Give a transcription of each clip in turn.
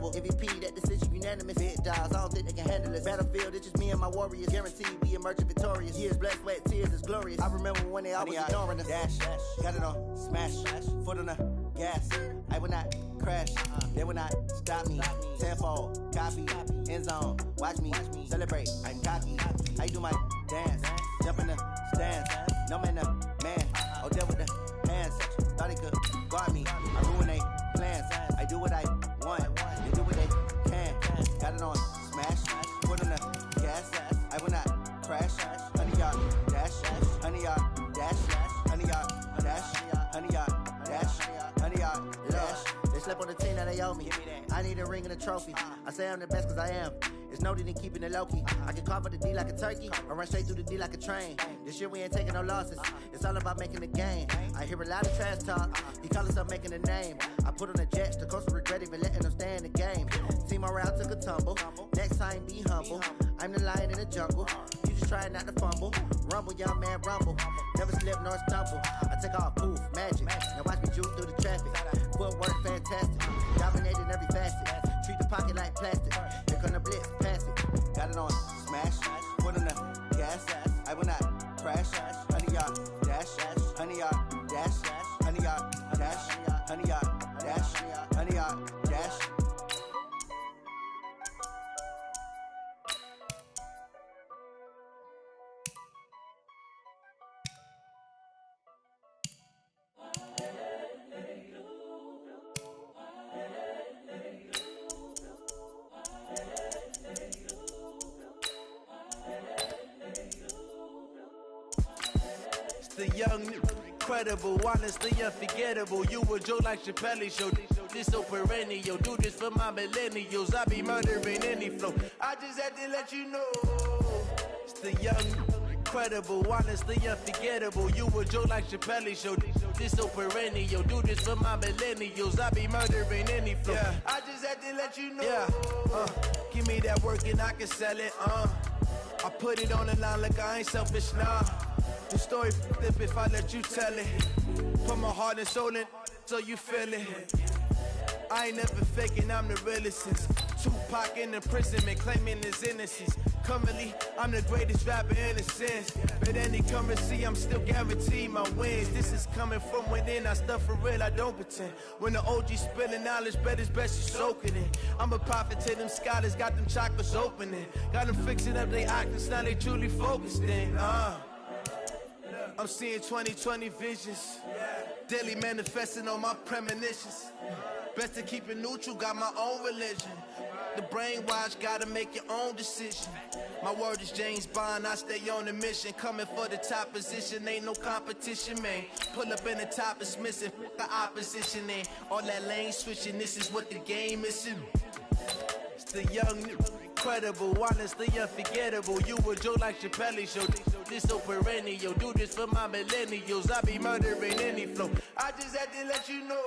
intangible. MVP, that decision unanimous. Big dogs, I don't think they can handle it. Battlefield, it's just me and my warriors. Guaranteed we emerging victorious. Years, blood, sweat, tears is glorious. I remember when they always ignoring us. Dash, got it on, smash, foot on the gas. I will not crash, they will not stop me. Tenfold, copy, end zone, watch me celebrate. I'm cocky, I do my dance, jump in the stands. No man, the man, oh, deal with the hands. Thought he could guard me, I ruin they plans. I do what I want, they do what they can. Got it on, smash, foot on the gas. I will not crash, 100 yard dash, 100 yard dash, 100 yard dash, 100 yard dash, 100 yard dash. They slept on the team that they owe me. I need a ring and a trophy. I say I'm the best cause I am. It's no need in keeping it low-key. I can carve up the D like a turkey or run straight through the D like a train. This year we ain't taking no losses. It's all about making the game. I hear a lot of trash talk. He call himself making a name. I put on the Jets. The coach will regret even letting them stay in the game. Team morale took a tumble. Next time be humble. I'm the lion in the jungle. You just try not to fumble. Rumble, young man, rumble. Never slip nor stumble. I take off, poof, magic. Now watch me juke through the traffic. Footwork fantastic. Dominating every facet. Treat the pocket like plastic. Here come the blitz, pass it. Got it on, smash. Foot on the gas. I will not crash. 100 yard dash. 100 yard dash. 100 yard dash. 100 yard dash. 100 yard dash. The young, incredible, honestly unforgettable. You a joke like Chappelle Show. This so perennial. Do this for my millennials. I be murdering any flow. I just had to let you know. It's the young, incredible, honestly unforgettable. You a joke like Chappelle Show. This so perennial. Do this for my millennials. I be murdering any flow. Yeah. I just had to let you know. Yeah. Give me that work and I can sell it. I put it on the line like I ain't selfish now. The story flip if I let you tell it. Put my heart and soul in so you feel it. I ain't never faking, I'm the realest since Tupac in imprisonment, claiming his innocence. Currently, I'm the greatest rapper in a sense. But any currency, I'm still guaranteed my wins. This is coming from within, I stuff for real, I don't pretend. When the OG spilling knowledge, bet it's best you soak it in. I'm a prophet to them scholars, got them chakras opening. Got them fixing up their actors, now they truly focused in. I'm seeing 2020 visions. Daily manifesting on my premonitions. Best to keep it neutral, got my own religion. The brainwash, gotta make your own decision. My word is James Bond, I stay on a mission. Coming for the top position, ain't no competition, man. Pull up in the top, it's missing, the opposition, ain't all that lane switching, this is what the game is. It's the young, incredible, honestly unforgettable. You a joke like Chappelle Show. This so perennial. Do this for my millennials. I be murdering any flow. I just had to let you know.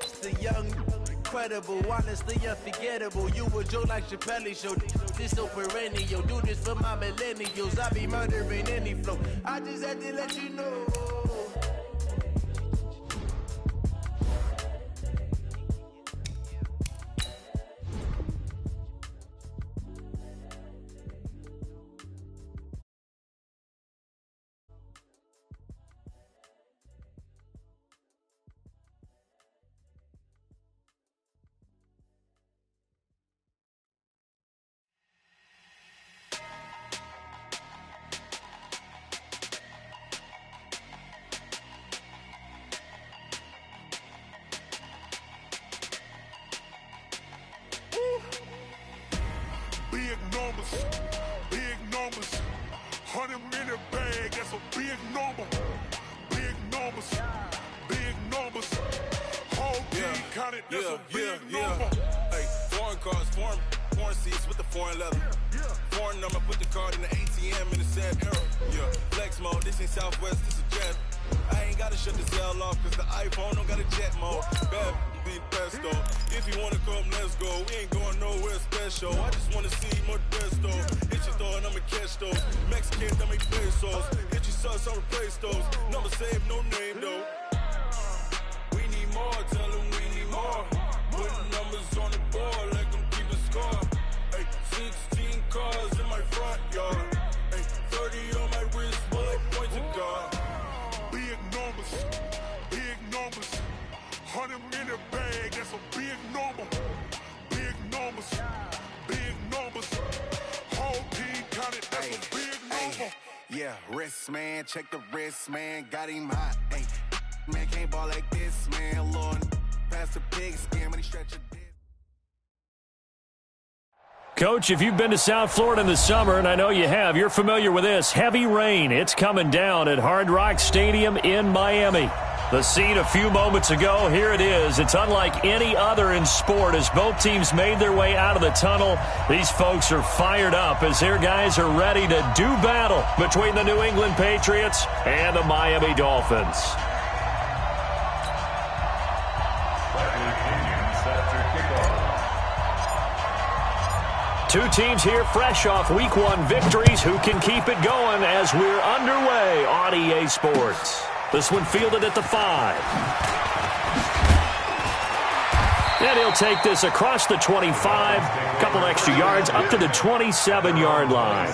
It's the young, incredible, honestly unforgettable. You a joke like Chappelle Show. This so perennial. Do this for my millennials. I be murdering any flow. I just had to let you know. Big numbers, 100 minute bag, that's a big number. Big numbers, big numbers. Whole team counted, that's a big number. Hey, foreign cars, foreign seats with the foreign leather. Foreign number, put the card in the ATM in the sad era. Yeah, flex mode, this ain't Southwest, this is jet. I ain't gotta shut the cell off, cause the iPhone don't got a jet mode. Bad be pesto. If you wanna come, let's go. We ain't going nowhere special. I just wanna see more Modesto. Hit your throw and I'ma catch those. Mexicans, I make pesos. Hit your sus, I'll replace those. Number saved, no name though. We need more, tell them we need more. Put numbers on the board. that's a big number. Big numbers, big numbers. Whole team counted, that's a big number. Yeah, wrist, man, check the wrist, man, got him hot. Hey, man, can't ball like this, man. Lord, past the pig skin when he stretch a dick. Coach, if you've been to South Florida in the summer, and I know you have, you're familiar with this. Heavy rain. It's coming down at Hard Rock Stadium in Miami. The scene a few moments ago, here it is. It's unlike any other in sport as both teams made their way out of the tunnel. These folks are fired up as their guys are ready to do battle between the New England Patriots and the Miami Dolphins. Two teams here fresh off Week 1 victories. Who can keep it going as we're underway on EA Sports? This one fielded at the 5. And he'll take this across the 25. A couple extra yards up to the 27-yard line.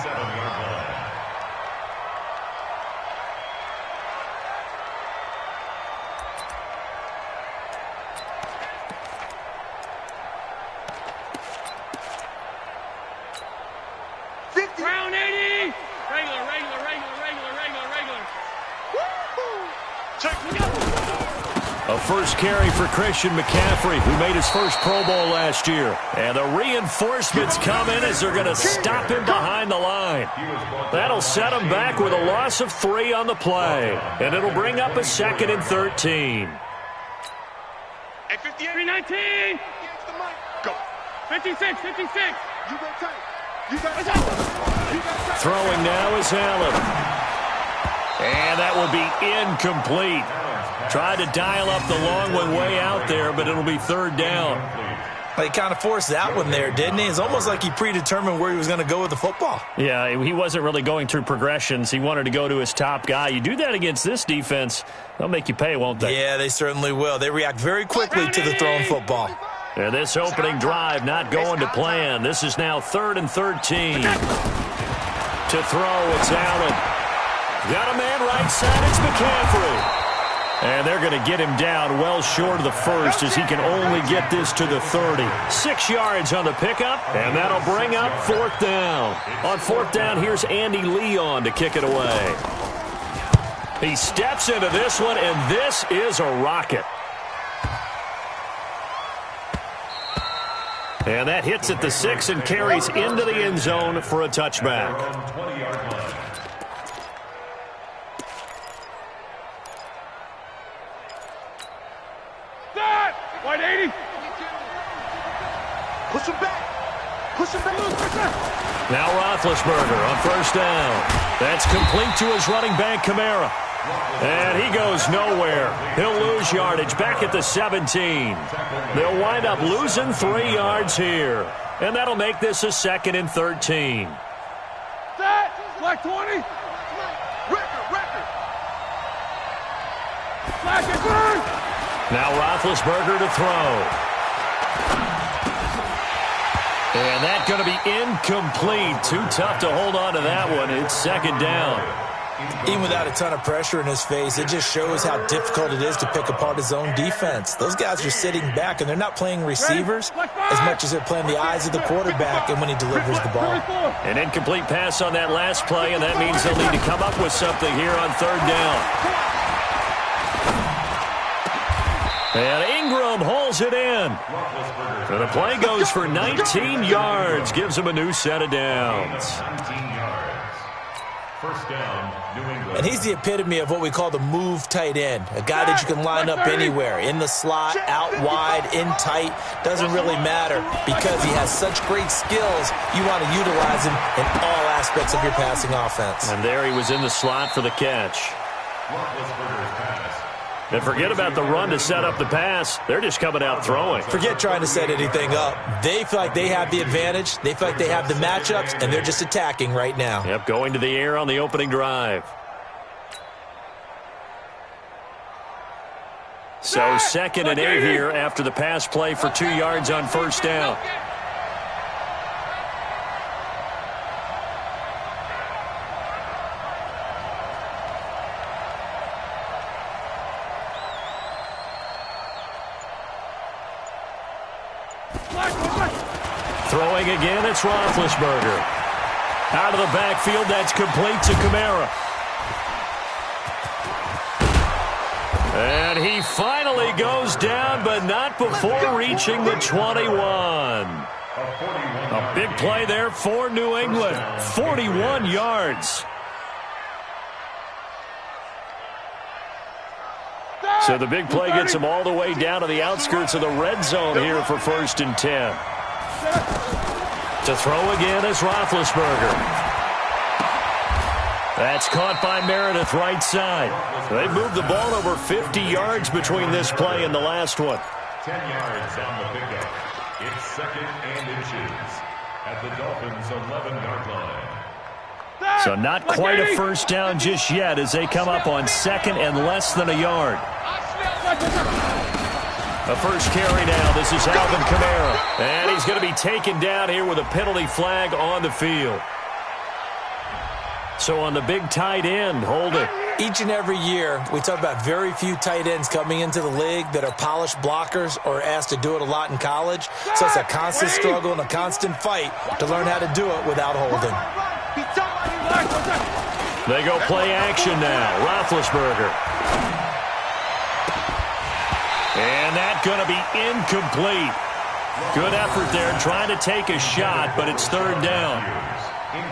A first carry for Christian McCaffrey, who made his first Pro Bowl last year. And the reinforcements come in as they're going to stop him behind the line. That'll set him back with a loss of 3 on the play. And it'll bring up a 2nd and 13. At 58-19. Go. 56. Throwing now is Allen. And that will be incomplete. Tried to dial up the long one way out there, but it'll be 3rd down. He kind of forced that one there, didn't he? It's almost like he predetermined where he was going to go with the football. Yeah, he wasn't really going through progressions. He wanted to go to his top guy. You do that against this defense, they'll make you pay, won't they? Yeah, they certainly will. They react very quickly to the thrown football. And this opening drive not going to plan. This is now 3rd and 13. To throw, it's Allen. Got a man right side, it's McCaffrey. And they're going to get him down well short of the first as he can only get this to the 30. 6 yards on the pickup, and that'll bring up 4th down. On 4th down, here's Andy Leon to kick it away. He steps into this one, and this is a rocket. And that hits at the 6 and carries into the end zone for a touchback. Wide 80. Push him back. Now Roethlisberger on 1st down. That's complete to his running back, Kamara. And he goes nowhere. He'll lose yardage back at the 17. They'll wind up losing 3 yards here. And that'll make this a 2nd and 13. Set. Black 20. Record. Black and burn. Now Roethlisberger to throw. And that's going to be incomplete. Too tough to hold on to that one. It's 2nd down. Even without a ton of pressure in his face, it just shows how difficult it is to pick apart his own defense. Those guys are sitting back, and they're not playing receivers as much as they're playing the eyes of the quarterback and when he delivers the ball. An incomplete pass on that last play, and that means they'll need to come up with something here on 3rd down. And Ingram holds it in. And the play goes for 19 yards. Gives him a new set of downs. 19 yards. First down, New England. And he's the epitome of what we call the move tight end. A guy that you can line up anywhere. In the slot, out wide, in tight. Doesn't really matter because he has such great skills. You want to utilize him in all aspects of your passing offense. And there he was in the slot for the catch. Roethlisberger's pass. And forget about the run to set up the pass. They're just coming out throwing. Forget trying to set anything up. They feel like they have the advantage. They feel like they have the matchups, and they're just attacking right now. Yep, going to the air on the opening drive. So 2nd and 8 here after the pass play for 2 yards on 1st down. Throwing again, it's Roethlisberger. Out of the backfield, that's complete to Kamara. And he finally goes down, but not before reaching the 21. A big play there for New England. 41 yards. So the big play gets him all the way down to the outskirts of the red zone here for 1st and 10. To throw again is Roethlisberger. That's caught by Meredith right side. They moved the ball over 50 yards between this play and the last one. 10 yards on the pickup. It's 2nd and inches at the Dolphins' 11-yard line. So not quite a first down just yet as they come up on 2nd and less than a yard. The first carry now. This is Alvin Kamara. And he's going to be taken down here with a penalty flag on the field. So on the big tight end, holding. Each and every year, we talk about very few tight ends coming into the league that are polished blockers or asked to do it a lot in college. So it's a constant struggle and a constant fight to learn how to do it without holding. They go play action now. Roethlisberger. And that's going to be incomplete. Good effort there trying to take a shot, but it's 3rd down.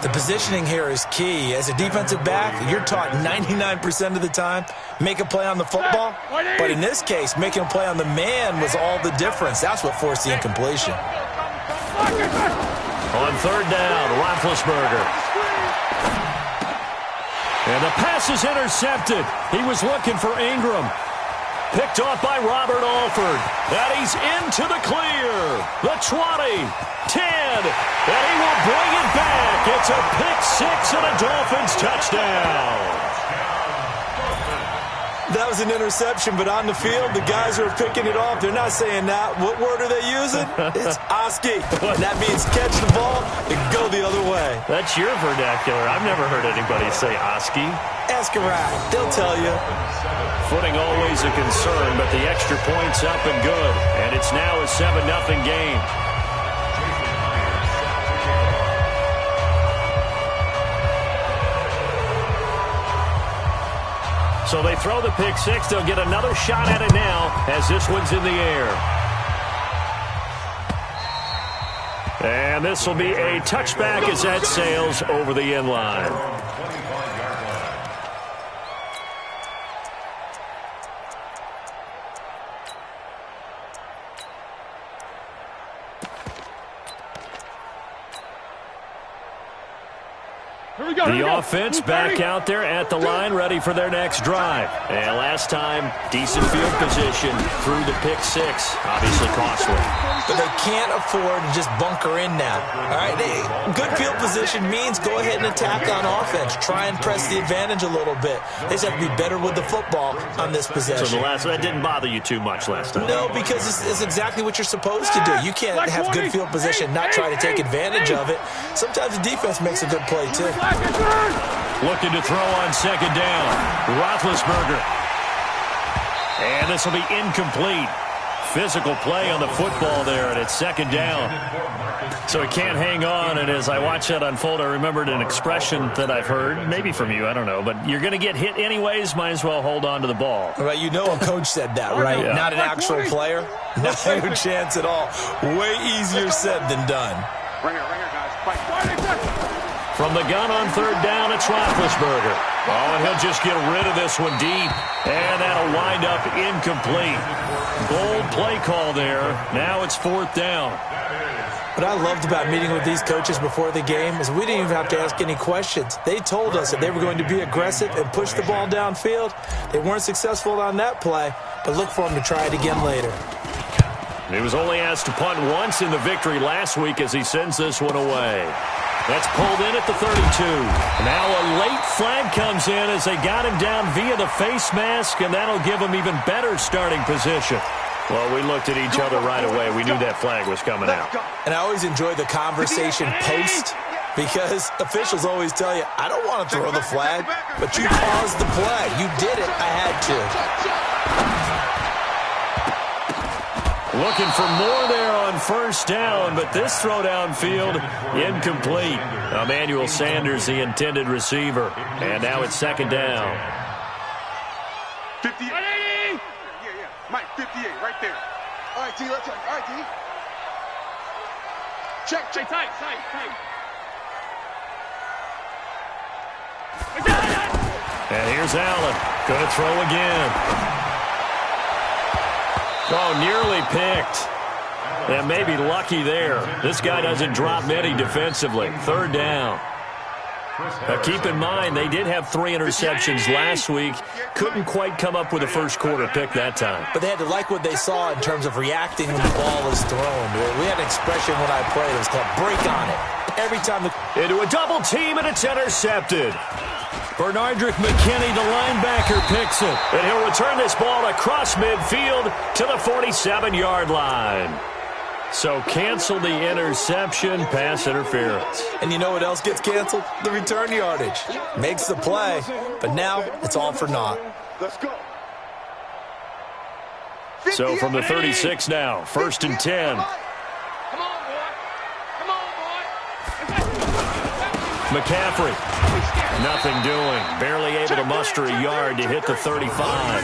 The positioning here is key. As a defensive back, you're taught 99% of the time, make a play on the football. But in this case, making a play on the man was all the difference. That's what forced the incompletion. On 3rd down, Roethlisberger. And the pass is intercepted. He was looking for Ingram. Picked off by Robert Alford. And he's into the clear. The 20, 10, and he will bring it back. It's a pick-6 and a Dolphins touchdown. That was an interception, but on the field, the guys who are picking it off, they're not saying that. What word are they using? It's Oski. And that means catch the ball and go the other way. That's your vernacular. I've never heard anybody say Oski. Ask around. They'll tell you. Footing always a concern, but the extra point's up and good. And it's now a 7-0 game. So they throw the pick-6. They'll get another shot at it now as this one's in the air. And this will be a touchback as that sails over the end line. The offense back out there at the line, ready for their next drive. And last time, decent field position through the pick-6. Obviously costly. But they can't afford to just bunker in now. All right, good field position means go ahead and attack on offense. Try and press the advantage a little bit. They just have to be better with the football on this possession. So that didn't bother you too much last time? No, because it's exactly what you're supposed to do. You can't have good field position, not try to take advantage of it. Sometimes the defense makes a good play, too. Looking to throw on 2nd down. Roethlisberger. And this will be incomplete. Physical play on the football there, and it's 2nd down. So he can't hang on, and as I watch that unfold, I remembered an expression that I've heard, maybe from you, I don't know, but you're going to get hit anyways, might as well hold on to the ball. Right, you know a coach said that, right? Yeah. Not an actual player. No chance at all. Way easier said than done. Ringer, guys. From the gun on 3rd down, it's Roethlisberger. Oh, and he'll just get rid of this one deep. And that'll wind up incomplete. Bold play call there. Now it's 4th down. What I loved about meeting with these coaches before the game is we didn't even have to ask any questions. They told us that they were going to be aggressive and push the ball downfield. They weren't successful on that play, but look for them to try it again later. He was only asked to punt once in the victory last week as he sends this one away. That's pulled in at the 32. Now a late flag comes in as they got him down via the face mask, and that'll give him even better starting position. Well, we looked at each other right away. We knew that flag was coming out. And I always enjoy the conversation post because officials always tell you, I don't want to throw the flag, but you caused the play. You did it. I had to. Looking for more there on first down, but this throw downfield incomplete. Emmanuel Sanders, the intended receiver. And now it's second down. 58. Yeah. Mike, 58, right there. All right, T, let's check. All right, T. Check. Tight. And here's Allen. Going to throw again. Oh, nearly picked. And maybe lucky there. This guy doesn't drop many defensively. Third down. Now keep in mind, they did have 3 interceptions last week. Couldn't quite come up with a first quarter pick that time. But they had to like what they saw in terms of reacting when the ball is thrown. We had an expression when I played. It was called break on it. Every time into a double team, and it's intercepted. Bernardrick McKinney, the linebacker, picks it. And he'll return this ball across midfield to the 47-yard line. So cancel the interception, pass interference. And you know what else gets canceled? The return yardage. Makes the play, but now it's all for naught. Let's go. So from the 36 now, 1st and 10. Come on, boy. McCaffrey. Nothing doing. Barely able to muster a yard to hit the 35.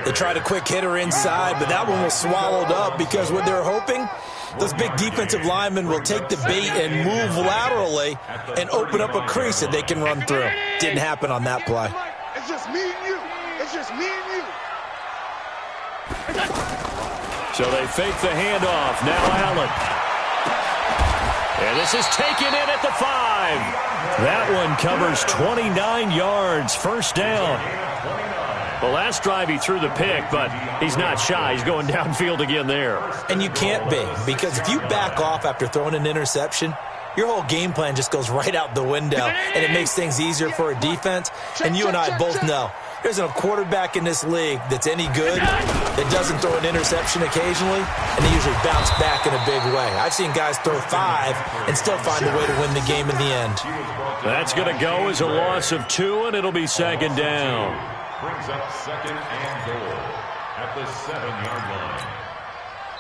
They tried a quick hitter inside, but that one was swallowed up because what they're hoping, those big defensive linemen will take the bait and move laterally and open up a crease that they can run through. Didn't happen on that play. It's just me and you. It's just me and you. So they fake the handoff. Now Allen. And this is taken in at the 5. That one covers 29 yards. First down. The last drive he threw the pick, but he's not shy. He's going downfield again there. And you can't be, because if you back off after throwing an interception, your whole game plan just goes right out the window, and it makes things easier for a defense. And you and I both know there's a quarterback in this league that's any good that doesn't throw an interception occasionally, and they usually bounce back in a big way. I've seen guys throw 5 and still find a way to win the game in the end. That's going to go as a loss of 2, and it'll be second down. Brings up second and goal at the 7-yard line.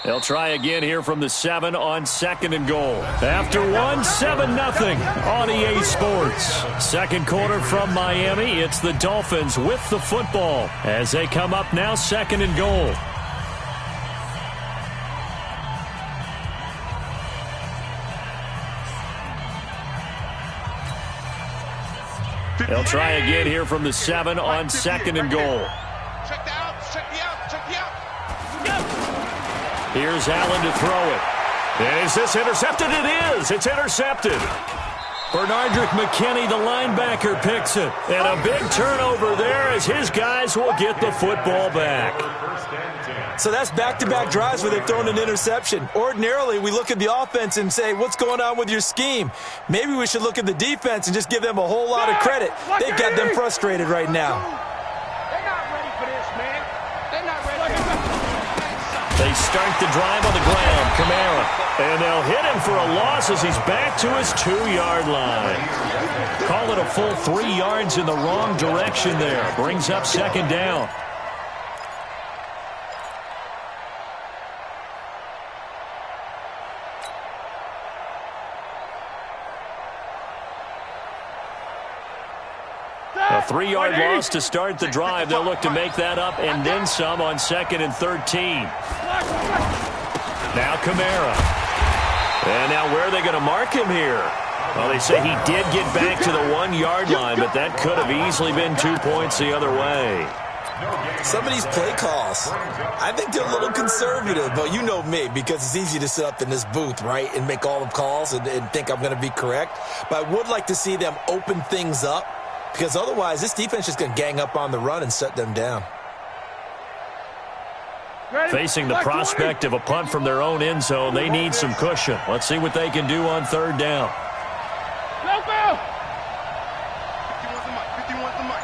They'll try again here from the 7 on 2nd and goal. After 1, 7-0 on EA Sports. Second quarter from Miami. It's the Dolphins with the football as they come up now 2nd and goal. They'll try again here from the 7 on 2nd and goal. Check the out. Here's Allen to throw it. Is this intercepted? It is. It's intercepted. Bernardrick McKinney, the linebacker, picks it. And a big turnover there as his guys will get the football back. So that's back-to-back drives where they've thrown an interception. Ordinarily, we look at the offense and say, what's going on with your scheme? Maybe we should look at the defense and just give them a whole lot of credit. They've got them frustrated right now. They're not ready for this, man. They're not ready. They start the drive on the ground. Kamara. And they'll hit him for a loss as he's back to his 2-yard line. Call it a full 3 yards in the wrong direction there. Brings up second down. A 3-yard loss to start the drive. They'll look to make that up and then some on 2nd and 13. Now Kamara. And now where are they going to mark him here? Well, they say he did get back to the 1-yard line, but that could have easily been 2 points the other way. Some of these play calls, I think they're a little conservative, but you know me, because it's easy to sit up in this booth, right, and make all the calls and think I'm going to be correct. But I would like to see them open things up, because otherwise this defense is going to gang up on the run and shut them down. Facing the prospect of a punt from their own end zone, they need some cushion. Let's see what they can do on 3rd down. Go, go! 51's the mic.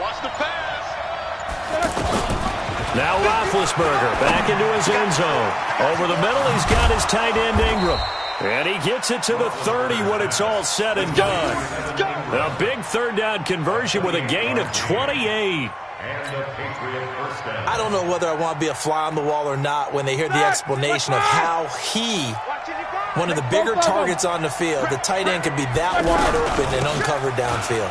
Watch the pass. Now Roethlisberger back into his end zone. Over the middle, he's got his tight end Ingram. And he gets it to the 30 when it's all said and done. A big 3rd down conversion with a gain of 28. And the Patriot first down. I don't know whether I want to be a fly on the wall or not when they hear the explanation of how one of the bigger targets on the field, the tight end could be that wide open and uncovered downfield.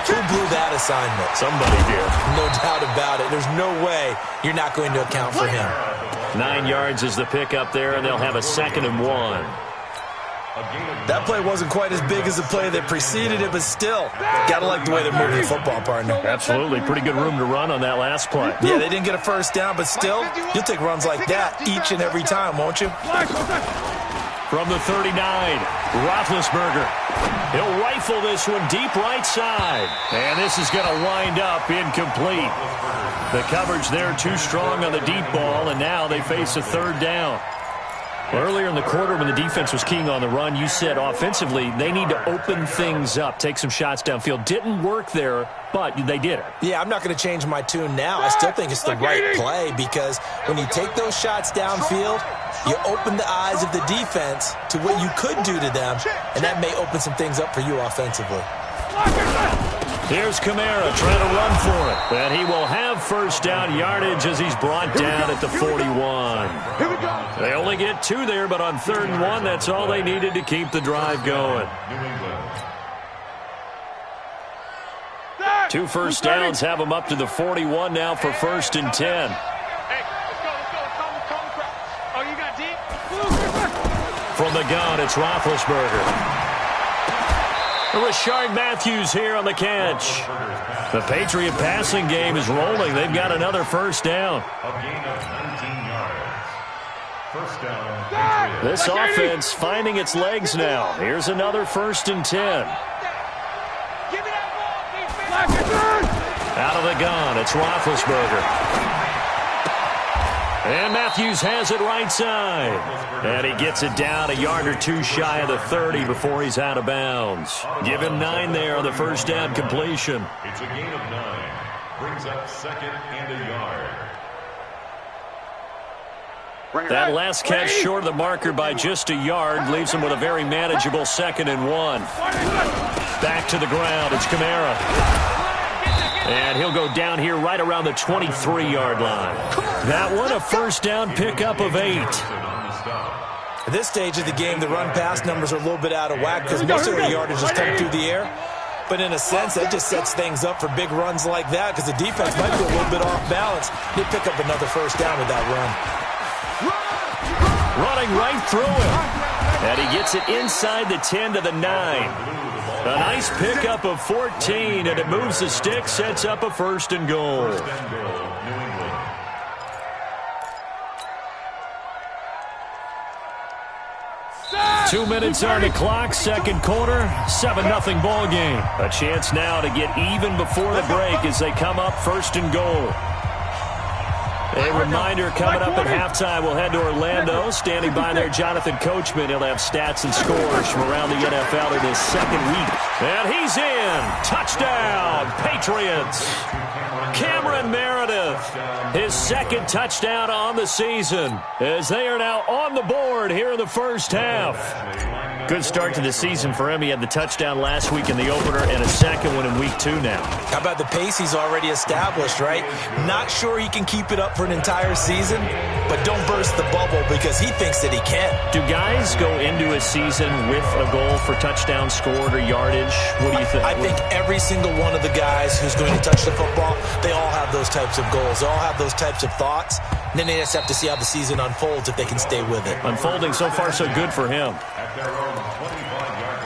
Who blew that assignment? Somebody did. No doubt about it. There's no way you're not going to account for him. 9 yards is the pickup there, and they'll have a 2nd and 1. That play wasn't quite as big as the play that preceded it, but still, got to like the way they're moving the football, partner. Absolutely. Pretty good room to run on that last play. Yeah, they didn't get a first down, but still, you'll take runs like that each and every time, won't you? From the 39, Roethlisberger. He'll rifle this one deep right side. And this is going to wind up incomplete. The coverage there too strong on the deep ball, and now they face a 3rd down. Earlier in the quarter when the defense was keying on the run, you said offensively they need to open things up, take some shots downfield. Didn't work there, but they did it. Yeah, I'm not going to change my tune now. I still think it's the right play because when you take those shots downfield, you open the eyes of the defense to what you could do to them, and that may open some things up for you offensively. Here's Kamara trying to run for it. And he will have first down yardage as he's brought down at the 41. They only get 2 there, but on 3rd and 1, that's all they needed to keep the drive going. 2 first downs have them up to the 41 now for 1st and 10. From the gun, it's Roethlisberger. Rashard Matthews here on the catch. The Patriot passing game is rolling. They've got another first down. A gain of 19 yards. First down, Patriots. This offense finding its legs now. Here's another 1st and 10. Out of the gun, it's Roethlisberger. And Matthews has it right side. And he gets it down a yard or 2 shy of the 30 before he's out of bounds. Give him 9 there on the first down completion. It's a gain of 9. Brings up 2nd and a yard. That last catch short of the marker by just a yard leaves him with a very manageable 2nd and 1. Back to the ground. It's Kamara. And he'll go down here right around the 23-yard line. That one, a first down pickup of 8. At this stage of the game, the run-pass numbers are a little bit out of whack because most of their yardage is coming through the air. But in a sense, that just sets things up for big runs like that because the defense might be a little bit off balance. They pick up another first down with that run. Running right through him. And he gets it inside the 10 to the 9. A nice pickup of 14, and it moves the stick, sets up a 1st and goal. 2 minutes on the clock, 2nd quarter, 7-0 ball game. A chance now to get even before the break as they come up 1st and goal. A reminder coming up at halftime, we'll head to Orlando. Standing by there, Jonathan Coachman. He'll have stats and scores from around the NFL in his 2nd week. And he's in. Touchdown, Patriots. Cameron Meredith, his 2nd touchdown on the season as they are now on the board here in the first half. Good start to the season for him. He had the touchdown last week in the opener and a 2nd one in week 2 now. How about the pace he's already established, right? Not sure he can keep it up for an entire season, but don't burst the bubble because he thinks that he can. Do guys go into a season with a goal for touchdown scored or yardage? What do you think? I think every single one of the guys who's going to touch the football, they all have those types of goals. They all have those types of thoughts. And then they just have to see how the season unfolds if they can stay with it. Unfolding so far so good for him. At their own 25-yard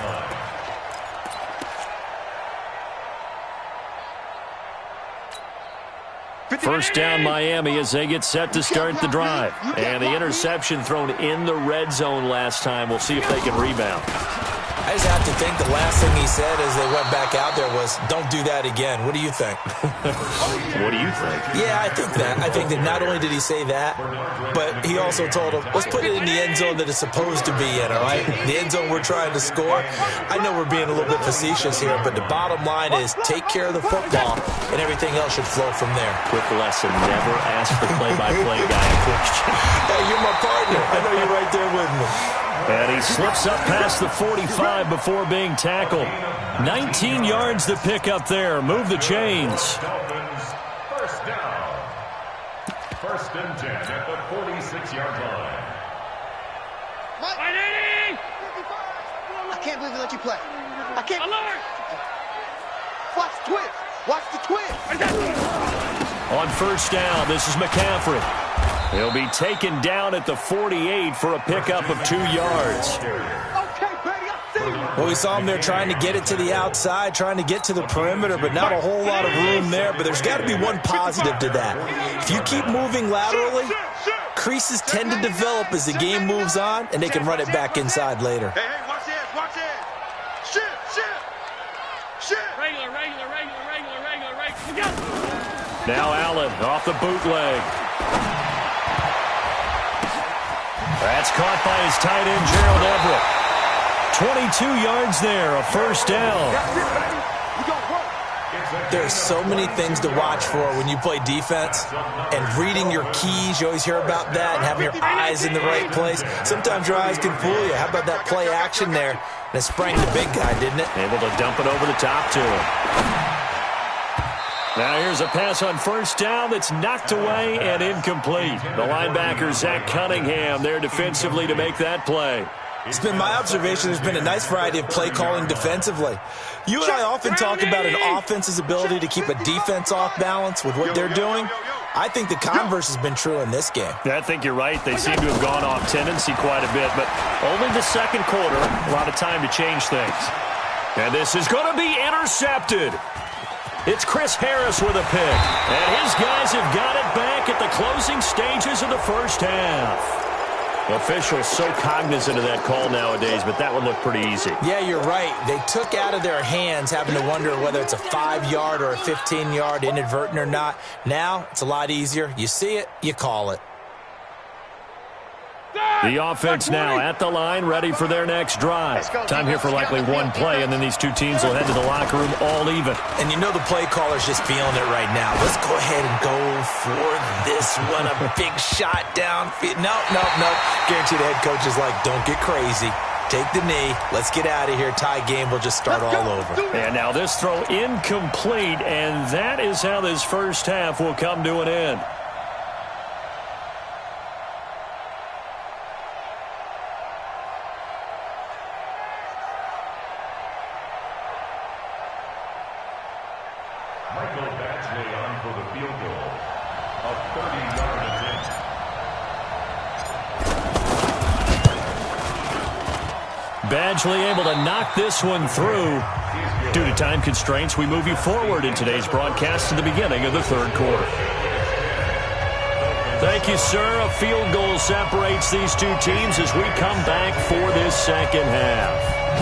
line. First down Miami as they get set to start the drive. And the interception thrown in the red zone last time. We'll see if they can rebound. I just have to think the last thing he said as they went back out there was, don't do that again. What do you think? What do you think? Yeah, I think that. I think that not only did he say that, but he also told him, let's put it in the end zone that it's supposed to be in, all right? The end zone we're trying to score. I know we're being a little bit facetious here, but the bottom line is take care of the football, and everything else should flow from there. Quick lesson, never ask the play-by-play guy a question. Hey, you're my partner. I know you're right there with me. And he slips up past the 45 before being tackled. 19 yards to pick up there. Move the chains. 46-yard line. I can't believe they let you play. I can't. Watch the twist. Watch the twist. On first down, this is McCaffrey. He'll be taken down at the 48 for a pickup of 2 yards. Well, we saw him there trying to get it to the outside, trying to get to the perimeter, but not a whole lot of room there. But there's got to be one positive to that. If you keep moving laterally, creases tend to develop as the game moves on, and they can run it back inside later. Hey, watch this, watch this. Shit. Regular. Now Allen off the bootleg. That's caught by his tight end, Gerald Everett. 22 yards there, a first down. There's so many things to watch for when you play defense, and reading your keys, you always hear about that, and having your eyes in the right place. Sometimes your eyes can fool you. How about that play action there? And it sprang the big guy, didn't it? Able to dump it over the top to him. Now here's a pass on first down that's knocked away and incomplete. The linebacker, Zach Cunningham, there defensively to make that play. It's been my observation there's been a nice variety of play calling defensively. You and I often talk about an offense's ability to keep a defense off balance with what they're doing. I think the converse has been true in this game. I think you're right. They seem to have gone off tendency quite a bit, but only the second quarter, a lot of time to change things. And this is going to be intercepted. It's Chris Harris with a pick, and his guys have got it back at the closing stages of the first half. Officials so cognizant of that call nowadays, but that would look pretty easy. Yeah, you're right. They took out of their hands having to wonder whether it's a 5-yard or a 15-yard inadvertent or not. Now, it's a lot easier. You see it, you call it. The offense now at the line, ready for their next drive. Time here for likely one play, and then these two teams will head to the locker room all even. And you know the play caller's just feeling it right now. Let's go ahead and go for this one. A big shot downfield. No. Guarantee the head coach is like, don't get crazy. Take the knee. Let's get out of here. Tie game will just start all over. And now this throw incomplete, and that is how this first half will come to an end. Badgley able to knock this one through. Due to time constraints, we move you forward in today's broadcast to the beginning of the third quarter. Thank you, sir. A field goal separates these two teams as we come back for this second half.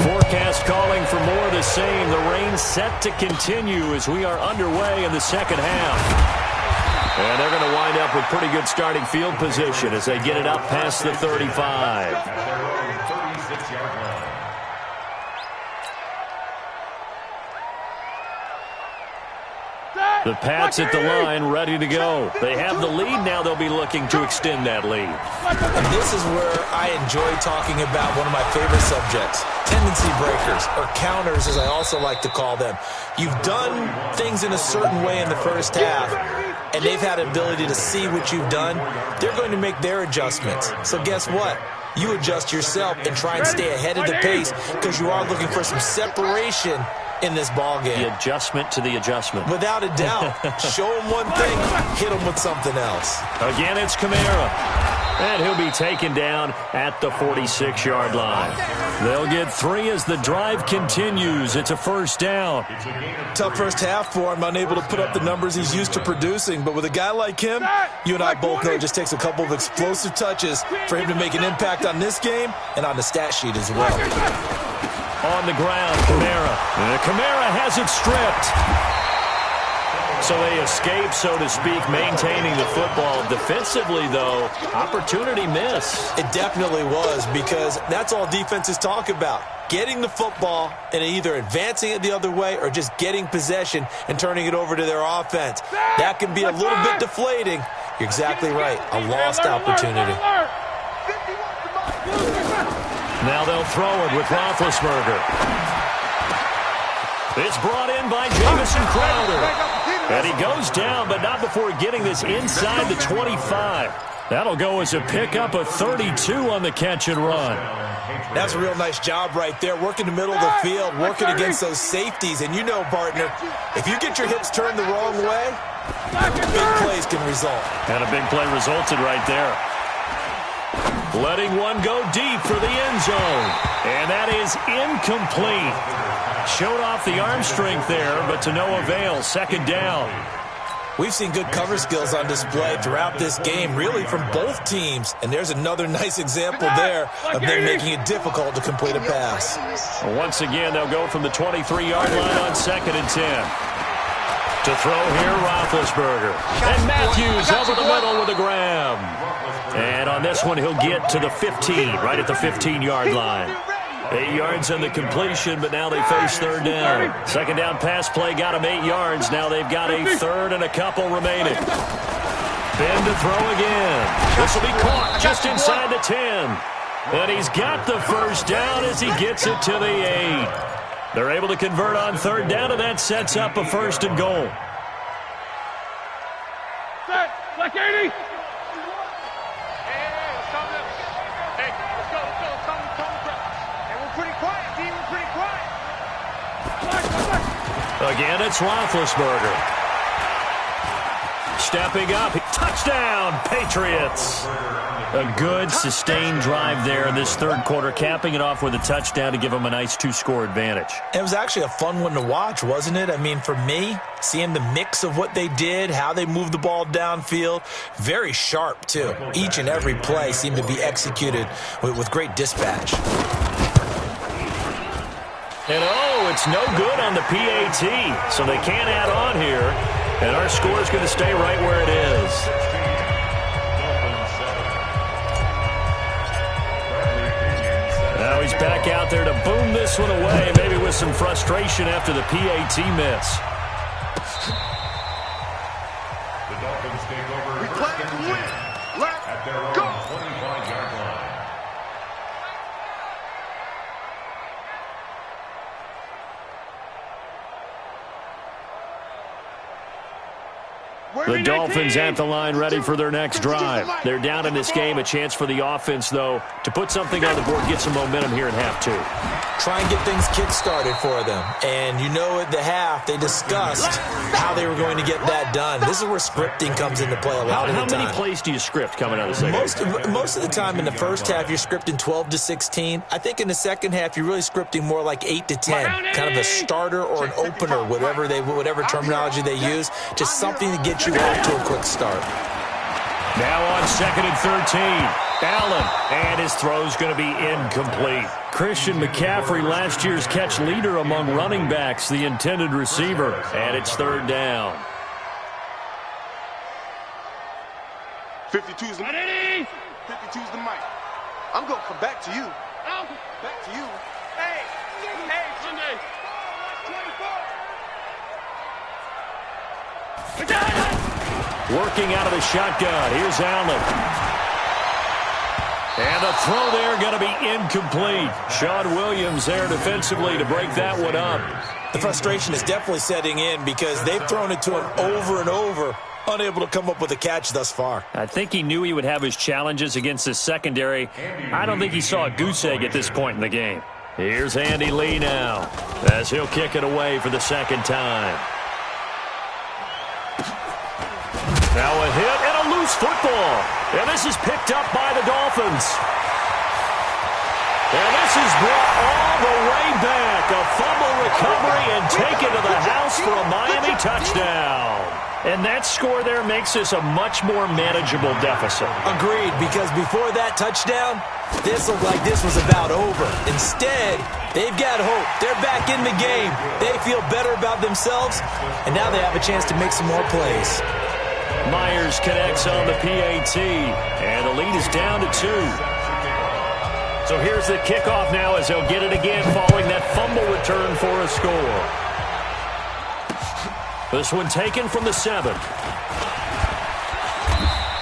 Forecast calling for more of the same. The rain set to continue as we are underway in the second half. And they're going to wind up with pretty good starting field position as they get it up past the 35. The Pats at the line, ready to go. They have the lead. Now they'll be looking to extend that lead. And this is where I enjoy talking about one of my favorite subjects, tendency breakers, or counters, as I also like to call them. You've done things in a certain way in the first half, and they've had an ability to see what you've done. They're going to make their adjustments. So guess what? You adjust yourself and try and stay ahead of the pace because you are looking for some separation in this ball game. The adjustment to the adjustment. Without a doubt. Show them one thing, hit them with something else. Again, it's Kamara. And he'll be taken down at the 46-yard line. They'll get 3 as the drive continues. It's a first down. Tough first half for him, unable to put up the numbers he's used to producing. But with a guy like him, you and I both know it just takes a couple of explosive touches for him to make an impact on this game and on the stat sheet as well. On the ground, Kamara. Kamara has it stripped. So they escape, so to speak, maintaining the football. Defensively, though, opportunity miss. It definitely was, because that's all defenses talk about. Getting the football and either advancing it the other way or just getting possession and turning it over to their offense. That can be a little bit deflating. You're exactly right. A lost opportunity. Now they'll throw it with Roethlisberger. It's brought in by Jamison Crowder. And he goes down, but not before getting this inside the 25. That'll go as a pickup of 32 on the catch and run. That's a real nice job right there, working the middle of the field, working against those safeties. And you know, partner, if you get your hips turned the wrong way, big plays can result. And a big play resulted right there. Letting one go deep for the end zone. And that is incomplete. Showed off the arm strength there, but to no avail. Second down. We've seen good cover skills on display throughout this game, really from both teams. And there's another nice example there of them making it difficult to complete a pass. Well, once again, they'll go from the 23-yard line on 2nd and 10. To throw here, Roethlisberger. And Matthews over the middle with a grab. And on this one, he'll get to the 15, right at the 15-yard line. 8 yards on the completion, but now they face third down. Second down pass play got them 8 yards. Now they've got a third and a couple remaining. Ben to throw again. This will be caught just inside the 10. And he's got the first down as he gets it to the 8. They're able to convert on third down, and that sets up a 1st and goal. Black 80. Again, it's Roethlisberger. Stepping up. Touchdown, Patriots. A good, sustained drive there in this third quarter, capping it off with a touchdown to give them a nice 2-score advantage. It was actually a fun one to watch, wasn't it? I mean, for me, seeing the mix of what they did, how they moved the ball downfield, very sharp, too. Each and every play seemed to be executed with great dispatch. And it's no good on the PAT, so they can't add on here. And our score is going to stay right where it is. Now he's back out there to boom this one away, maybe with some frustration after the PAT miss. The Dolphins take over. We play to win. Let's go. 25-yard line. The Dolphins at the line ready for their next drive. They're down in this game. A chance for the offense, though, to put something on the board, get some momentum here in half 2. Try and get things kick-started for them. And you know at the half, they discussed how they were going to get that done. This is where scripting comes into play a lot of the time. How many plays do you script coming out of the second? Most of the time in the first half, you're scripting 12 to 16. I think in the second half, you're really scripting more like 8 to 10. Kind of a starter or an opener, whatever terminology they use. Just something to get you off to a quick start. Now on 2nd and 13. Allen, and his throw's going to be incomplete. Christian McCaffrey, last year's catch leader among running backs, the intended receiver. And it's third down. 52's the mic. 52's the mic. I'm going to come back to you. Back to you. Hey, Sunday. 24. Working out of the shotgun. Here's Allen. And the throw there going to be incomplete. Sean Williams there defensively to break that one up. The frustration is definitely setting in because they've thrown it to him over and over, unable to come up with a catch thus far. I think he knew he would have his challenges against the secondary. I don't think he saw a goose egg at this point in the game. Here's Andy Lee now as he'll kick it away for the second time. Now a hit and a loose football. And this is picked up by the Dolphins. And this is brought all the way back. A fumble recovery and taken to the house for a Miami touchdown. And that score there makes this a much more manageable deficit. Agreed, because before that touchdown, this looked like this was about over. Instead, they've got hope. They're back in the game. They feel better about themselves, and now they have a chance to make some more plays. Myers connects on the PAT, and the lead is down to 2. So here's the kickoff now as they'll get it again following that fumble return for a score. This one taken from the 7.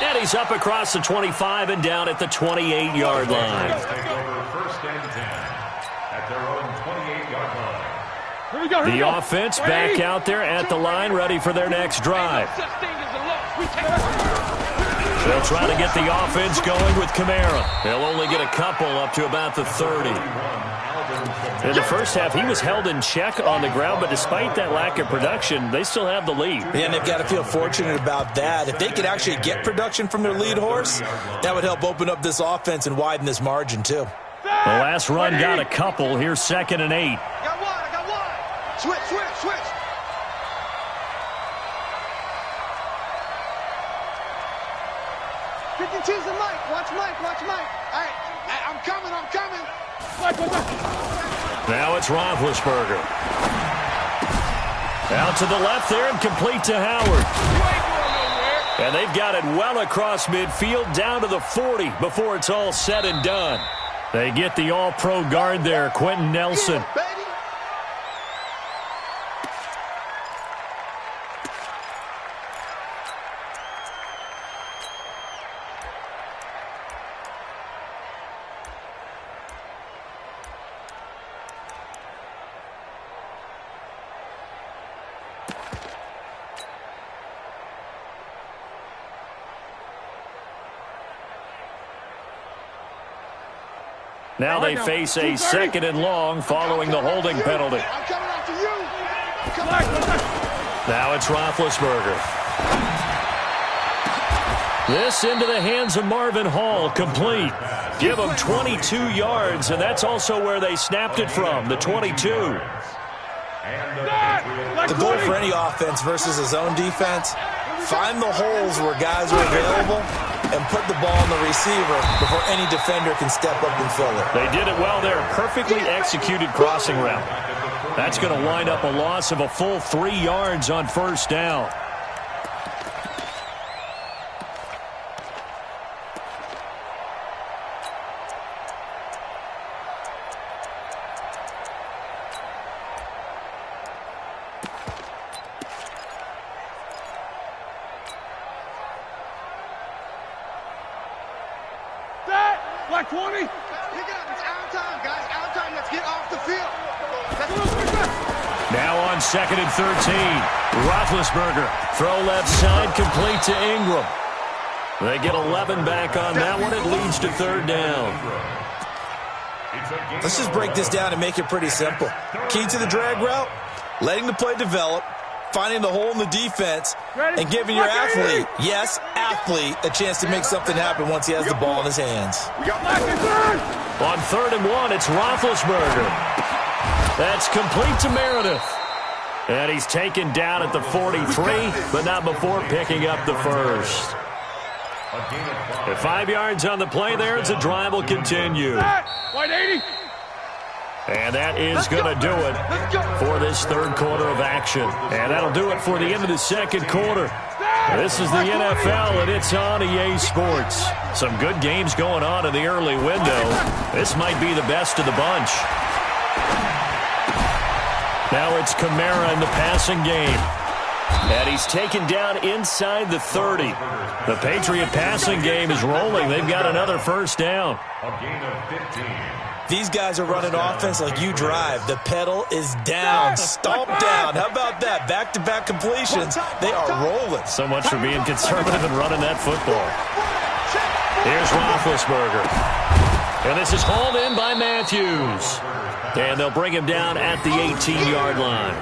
And he's up across the 25 and down at the 28-yard line. First and 10 at their own 28-yard line. The offense back out there at the line, ready for their next drive. They'll try to get the offense going with Kamara. They'll only get a couple up to about the 30. In the first half, he was held in check on the ground, but despite that lack of production, they still have the lead. And they've got to feel fortunate about that. If they could actually get production from their lead horse, that would help open up this offense and widen this margin, too. The last run got a couple. Here's 2nd and 8. I got one. Switch. 52's the Mike. Watch Mike. All right, I'm coming. Now it's Roethlisberger. Out to the left there and complete to Howard. And they've got it well across midfield down to the 40 before it's all said and done. They get the all-pro guard there, Quentin Nelson. Now they face a 2nd and long following the holding penalty. I'm coming after you. Now it's Roethlisberger. This into the hands of Marvin Hall, complete. Give him 22 yards, and that's also where they snapped it from, the 22. The goal for any offense versus a zone defense, find the holes where guys are available and put the ball on the receiver before any defender can step up and fill it. They did it well there. Perfectly executed crossing route. That's going to wind up a loss of a full 3 yards on 1st down. Black 20. It's out time, guys. Out time. Let's get off the field. Now on 2nd and 13. Roethlisberger. Throw left side, complete to Ingram. They get 11 back on that one. It leads to 3rd down. Let's just break this down and make it pretty simple. Key to the drag route, letting the play develop, finding the hole in the defense, and giving your athlete, yes, athlete, a chance to make something happen once he has the ball in his hands. On 3rd and 1, it's Roethlisberger. That's complete to Meredith. And he's taken down at the 43, but not before picking up the first. At 5 yards on the play there, it's a drive will continue. White 80. And that is going to do it for this 3rd quarter of action. And that'll do it for the end of the 2nd quarter. This is the NFL, and it's on EA Sports. Some good games going on in the early window. This might be the best of the bunch. Now it's Kamara in the passing game. And he's taken down inside the 30. The Patriot passing game is rolling. They've got another 1st down. A gain of 15. These guys are running offense like you drive. The pedal is down, stomp down. How about that? Back-to-back completions. They are rolling. So much for being conservative and running that football. Here's Roethlisberger. And this is hauled in by Matthews. And they'll bring him down at the 18-yard line.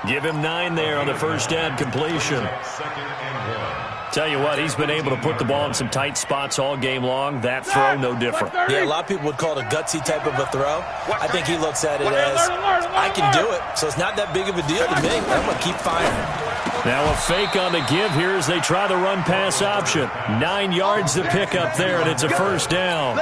Give him 9 there on the 1st down completion. Tell you what, he's been able to put the ball in some tight spots all game long. That throw, no different. Yeah, a lot of people would call it a gutsy type of a throw. I think he looks at it as, I can do it, so it's not that big of a deal to me. I'm going to keep firing. Now a fake on the give here as they try the run-pass option. 9 yards to pick up there, and it's a 1st down.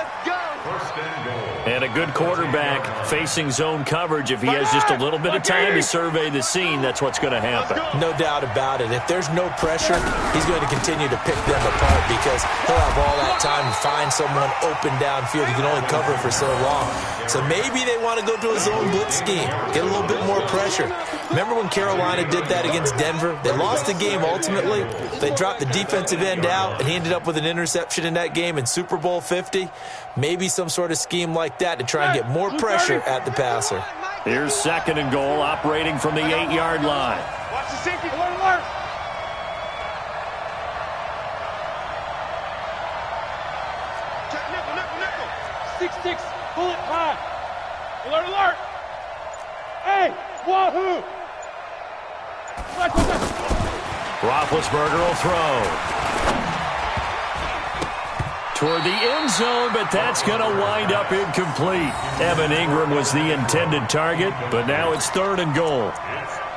And a good quarterback facing zone coverage. If he has just a little bit of time to survey the scene, that's what's going to happen. No doubt about it. If there's no pressure, he's going to continue to pick them apart because he'll have all that time to find someone open downfield. He can only cover for so long. So maybe they want to go to a zone blitz scheme, get a little bit more pressure. Remember when Carolina did that against Denver? They lost the game ultimately. They dropped the defensive end out, and he ended up with an interception in that game in Super Bowl 50. Maybe some sort of scheme like that to try and get more pressure at the passer. Here's 2nd and goal, operating from the 8-yard line. Watch the safety. Alert, alert. 6-6, bullet time. Alert, alert. Hey, wahoo. Roethlisberger will throw. Toward the end zone, but that's going to wind up incomplete. Evan Ingram was the intended target, but now it's 3rd and goal.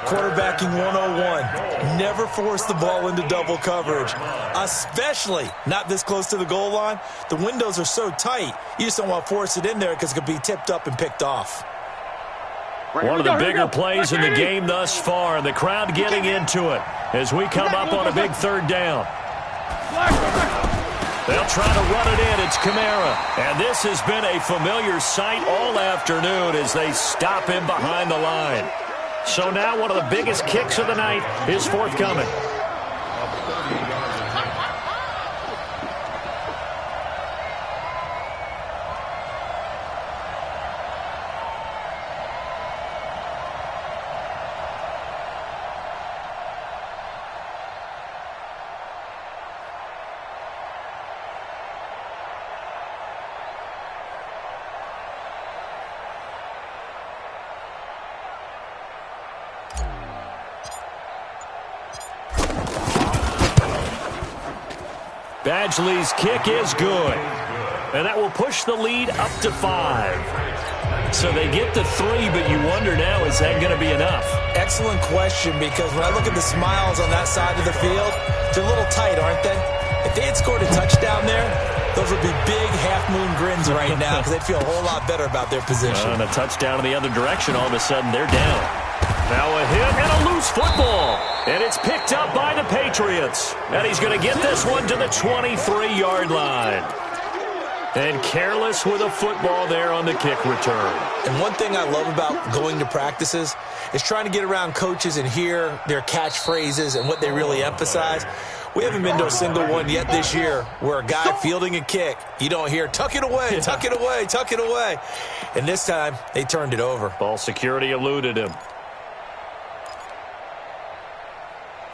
Quarterbacking 101. Never force the ball into double coverage, especially not this close to the goal line. The windows are so tight, you just don't want to force it in there because it could be tipped up and picked off. One of the bigger plays in the game thus far. The crowd getting into it as we come up on a big 3rd down. They'll try to run it in. It's Kamara. And this has been a familiar sight all afternoon as they stop him behind the line. So now one of the biggest kicks of the night is forthcoming. Badgley's kick is good. And that will push the lead up to 5. So they get to 3, but you wonder now, is that going to be enough? Excellent question, because when I look at the smiles on that side of the field, they're a little tight, aren't they? If they had scored a touchdown there, those would be big half-moon grins right now because they'd feel a whole lot better about their position. And a touchdown in the other direction, all of a sudden they're down. Now a hit and a loose football. And it's picked up by the Patriots. And he's going to get this one to the 23-yard line. And careless with a football there on the kick return. And one thing I love about going to practices is trying to get around coaches and hear their catchphrases and what they really emphasize. We haven't been to a single one yet this year where a guy fielding a kick, you don't hear, tuck it away, tuck it away, tuck it away. And this time, they turned it over. Ball security eluded him.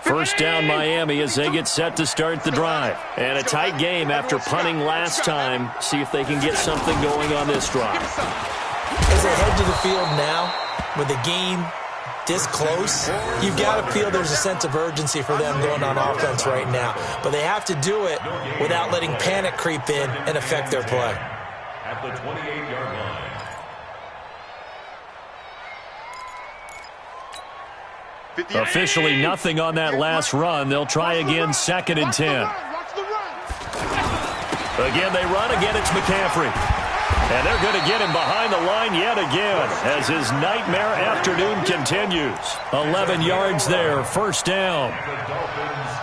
First down Miami as they get set to start the drive. And a tight game after punting last time. See if they can get something going on this drive. As they head to the field now, with the game this close, you've got to feel there's a sense of urgency for them going on offense right now. But they have to do it without letting panic creep in and affect their play. At the 28-yard line. Officially nothing on that last run. They'll try again, 2nd and 10. Again, they run. Again, it's McCaffrey. And they're going to get him behind the line yet again as his nightmare afternoon continues. 11 yards there, first down.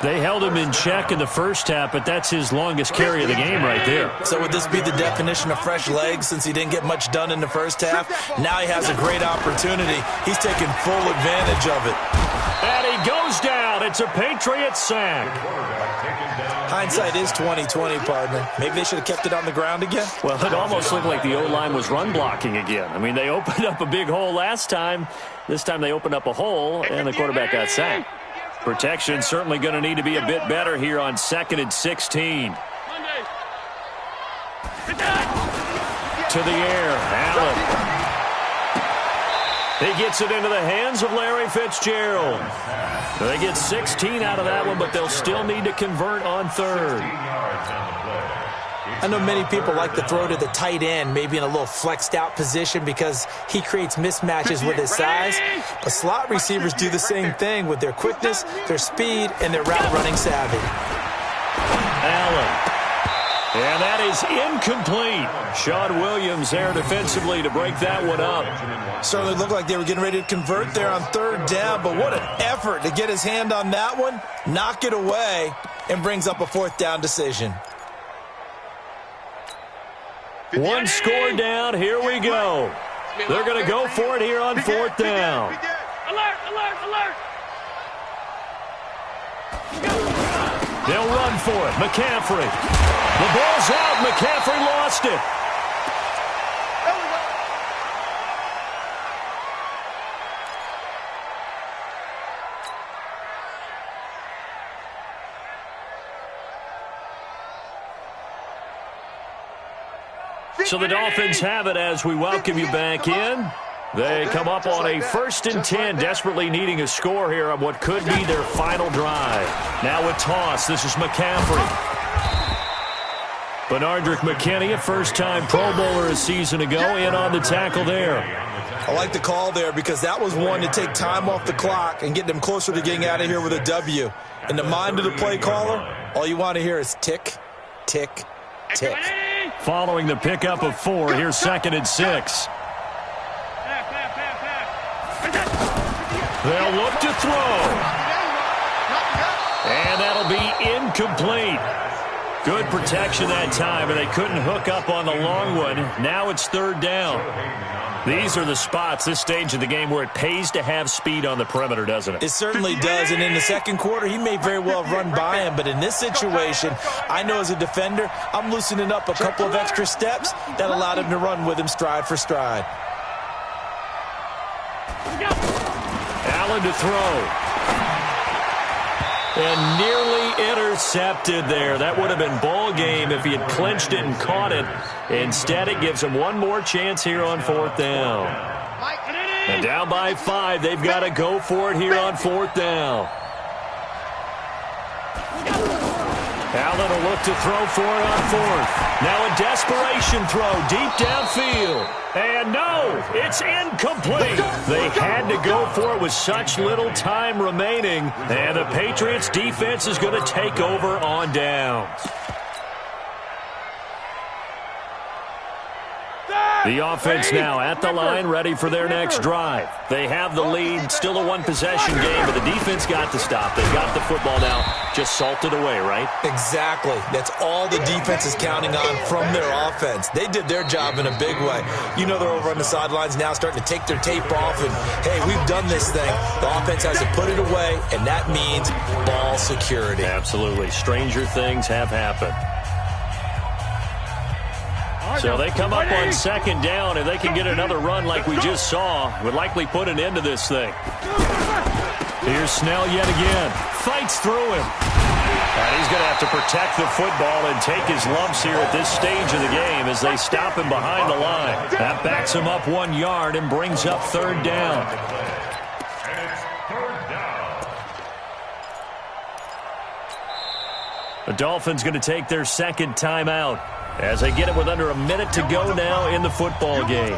They held him in check in the first half, but that's his longest carry of the game right there. So would this be the definition of fresh legs since he didn't get much done in the first half? Now he has a great opportunity. He's taking full advantage of it. And he goes down. It's a Patriot sack. Hindsight is 20/20, partner. Maybe they should have kept it on the ground again. Well, it almost looked like the O-line was run blocking again. I mean, they opened up a big hole last time. This time they opened up a hole, and the quarterback got sacked. Protection certainly going to need to be a bit better here on 2nd and 16. To the air, Allen. He gets it into the hands of Larry Fitzgerald. They get 16 out of that one, but they'll still need to convert on 3rd. I know many people like to throw to the tight end, maybe in a little flexed out position because he creates mismatches with his size. But slot receivers do the same thing with their quickness, their speed, and their route running savvy. Allen. And that is incomplete. Sean Williams there defensively to break that one up. Certainly looked like they were getting ready to convert there on 3rd down, but what an effort to get his hand on that one, knock it away, and brings up a 4th down decision. One score down. Here we go. They're going to go for it here on 4th down. Alert, alert, alert. They'll run for it. McCaffrey. The ball's out. McCaffrey lost it. So the Dolphins have it as we welcome you back in. They come up on a 1st and 10, desperately needing a score here on what could be their final drive. Now a toss. This is McCaffrey. Benardrick McKinney, a first-time Pro Bowler a season ago, in on the tackle there. I like the call there because that was one to take time off the clock and get them closer to getting out of here with a W. In the mind of the play caller, all you want to hear is tick, tick, tick. Following the pickup of 4, here's 2nd and 6. They'll look to throw. And that'll be incomplete. Good protection that time, and they couldn't hook up on the long one. Now it's 3rd down. These are the spots, this stage of the game, where it pays to have speed on the perimeter, doesn't it? It certainly does, and in the second quarter, he may very well have run by him, but in this situation, I know as a defender, I'm loosening up a couple of extra steps that allowed him to run with him stride for stride. Allen to throw. And nearly intercepted there. That would have been ball game if he had clinched it and caught it. Instead, it gives him one more chance here on 4th down. And down by 5, they've got to go for it here on 4th down. Allen will look to throw for it on 4th. Now a desperation throw deep downfield. And no, it's incomplete. They had to go for it with such little time remaining. And the Patriots defense is going to take over on downs. The offense now at the line, ready for their next drive. They have the lead, still a one-possession game, but the defense got to stop. They've got the football now, just salted away, right? Exactly. That's all the defense is counting on from their offense. They did their job in a big way. You know they're over on the sidelines now starting to take their tape off, and, hey, we've done this thing. The offense has to put it away, and that means ball security. Absolutely. Stranger things have happened. So they come up on 2nd down, and they can get another run like we just saw. Would likely put an end to this thing. Here's Snell yet again. Fights through him. And he's going to have to protect the football and take his lumps here at this stage of the game as they stop him behind the line. That backs him up 1 yard and brings up 3rd down. The Dolphins going to take their 2nd timeout as they get it with under a minute to go now in the football game.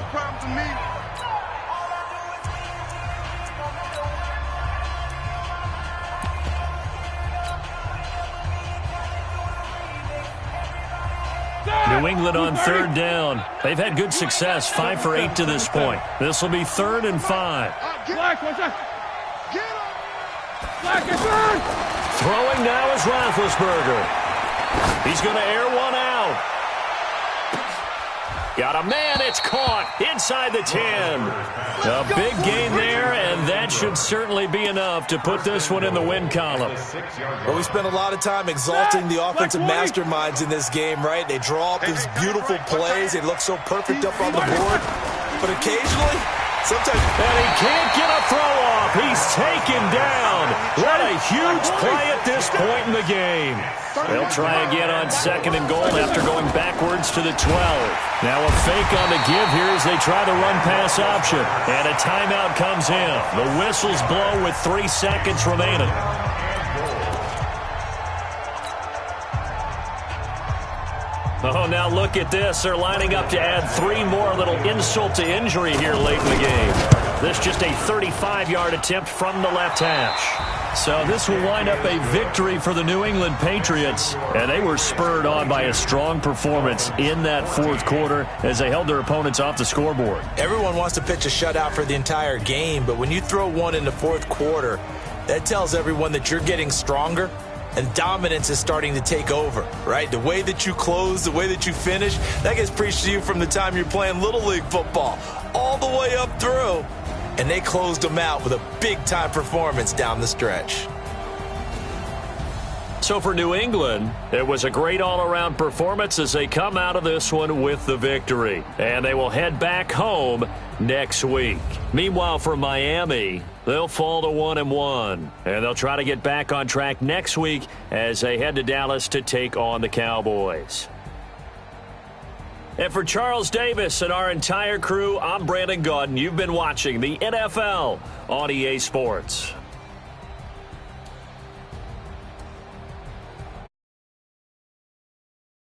New England on 3rd down. They've had good success, 5 for 8 to this point. This will be 3rd and 5. Throwing now is Roethlisberger. He's going to air one out. Got a man, it's caught inside the 10. A big gain there, and that should certainly be enough to put this one in the win column. Well, we spent a lot of time exalting the offensive masterminds in this game, right? They draw up these beautiful plays. They look so perfect up on the board. But occasionally, sometimes... And he can't get a throw off. He's taken down. What a huge play at this point in the game. They'll try again on 2nd and goal after going backwards to the 12. Now a fake on the give here as they try the run-pass option. And a timeout comes in. The whistles blow with 3 seconds remaining. Oh, now look at this. They're lining up to add 3 more, a little insult to injury here late in the game. This just a 35-yard attempt from the left hash. So this will wind up a victory for the New England Patriots, and they were spurred on by a strong performance in that 4th quarter as they held their opponents off the scoreboard. Everyone wants to pitch a shutout for the entire game, but when you throw one in the 4th quarter, that tells everyone that you're getting stronger and dominance is starting to take over, right? The way that you close, the way that you finish, that gets preached to you from the time you're playing Little League football all the way up through. And they closed them out with a big-time performance down the stretch. So for New England, it was a great all-around performance as they come out of this one with the victory. And they will head back home next week. Meanwhile, for Miami, they'll fall to 1-1. And they'll try to get back on track next week as they head to Dallas to take on the Cowboys. And for Charles Davis and our entire crew, I'm Brandon Gaudin. You've been watching the NFL on EA Sports.